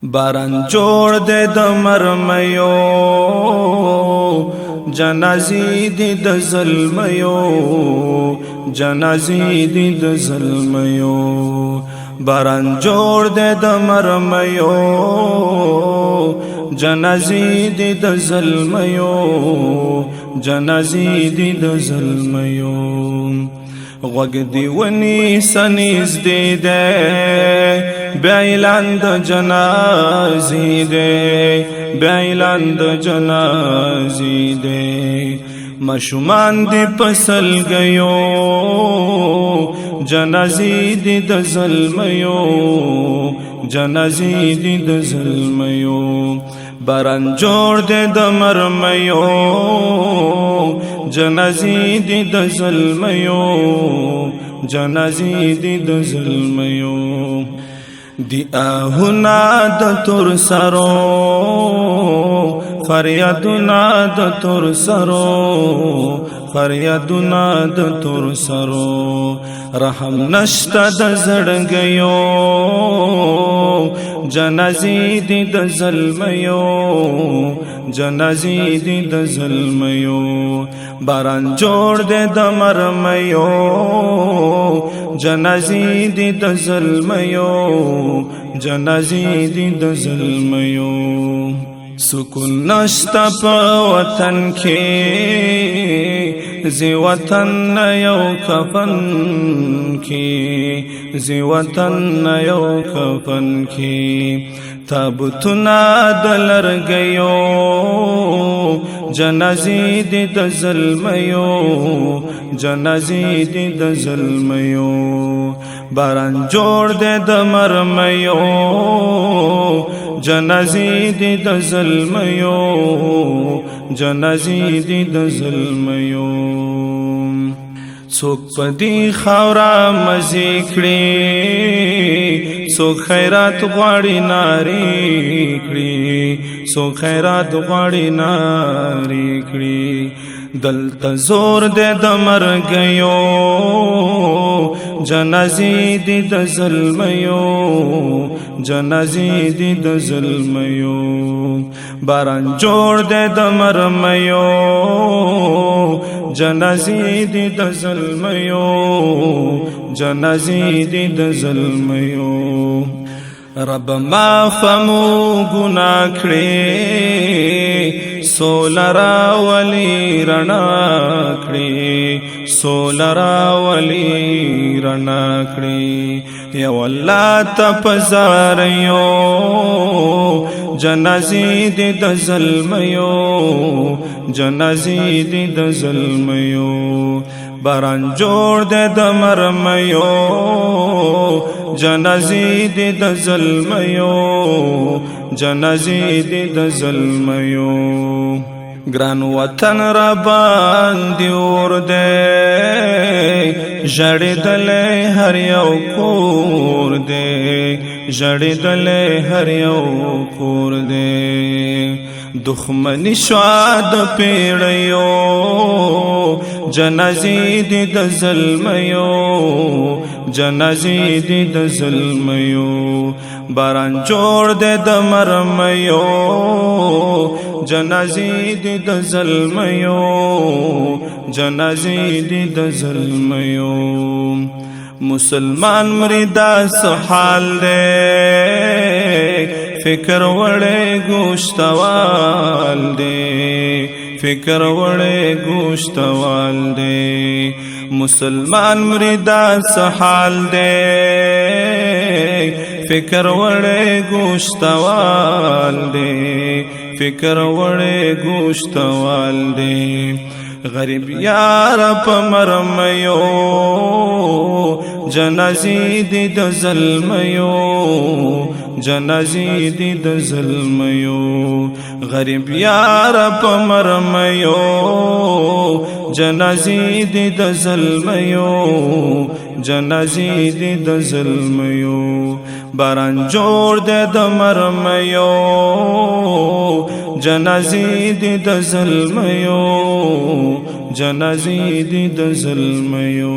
باران جوړ دے د مرمیو جنازی دی د ظلمیو جنازی دی د ظلمیو باران جوړ دے د مرمیو جنازی دی د ظلمیو جنازی دی د ظلمیو غوږ دی ونی سنیز دی دے بیلان د جنازی دے بیلان د جنازی دے مشومان دی پسل گیو جنازی دی د ظلمیو جنازی دی د ظلمیو باران جوړ دے د مرمیو جنازی دی د ظلمیو جنازی دی د ظلمیو دی آهونا د تور سرو فریادونا د تور سرو فریادونا د تور سرو رحم نشتا د زړګیو جنازی دی د ظلمیو جنازی دی د ظلمیو باران جوړ دے د مرمیو جنازی دی د ظلمیو جنازی دی د ظلمیو سکون نشتا پا وطن کی زی وطن یو کفن کی زی وطن یو کفن کی تابتنا دلر گیو جنازی دی د ظلمیو جنازی دی د ظلمیو باران جوړ دے د مرمیو جنازی دی د ظلمیو جنازی دی د ظلمیو څوک پدی خاورا مزی کړي څوک خیرات غواړي ناری کړي څوک خیرات غواړي ناری کړي دلته زور دے د مرګیو جنازی دی د ظلمیو جنازی دی د ظلمیو باران جوړ دے د مرمیو جنازی دی د ظلمیو جنازی دی د ظلمیو رب ما فمو گناہ کړي سولرا ولی رڼا کړي سولرا ولی رڼا کړي یا الله تپزاریو جنازی دی د ظلمیو جنازی دی د ظلمیو باران جوړ دے د مرمیو جنازی دی د ظلمیو جنازی دی د ظلمیو گران وطن را باندې اور دے جړې دلې هر یو کور دے جړې دلې هر یو کور دے دښمنی شواد پیړیو جنازی دی د ظلمیو جنازی دی د ظلمیو باران جوړ دے د مرمیو جنازی دی د ظلمیو جنازی دی د ظلمیو مسلمان مریدا سحال دے فکر وڑے گوشتوال دے فکر وڑے گوشتوال دے مسلمان مریدا سحال دے فکر وڑے گوشتوال دے فکر وڑے گوشتوال دے غریب یار پا مرمیو جنازی دی د ظلمیو جنازی دی د ظلمیو غریب یار پا مرمیو جنازی دی د ظلمیو جنازی دی د ظلمیو باران جوړ دے د مرمیو جنازی دی د ظلمیو جنازی دی د ظلمیو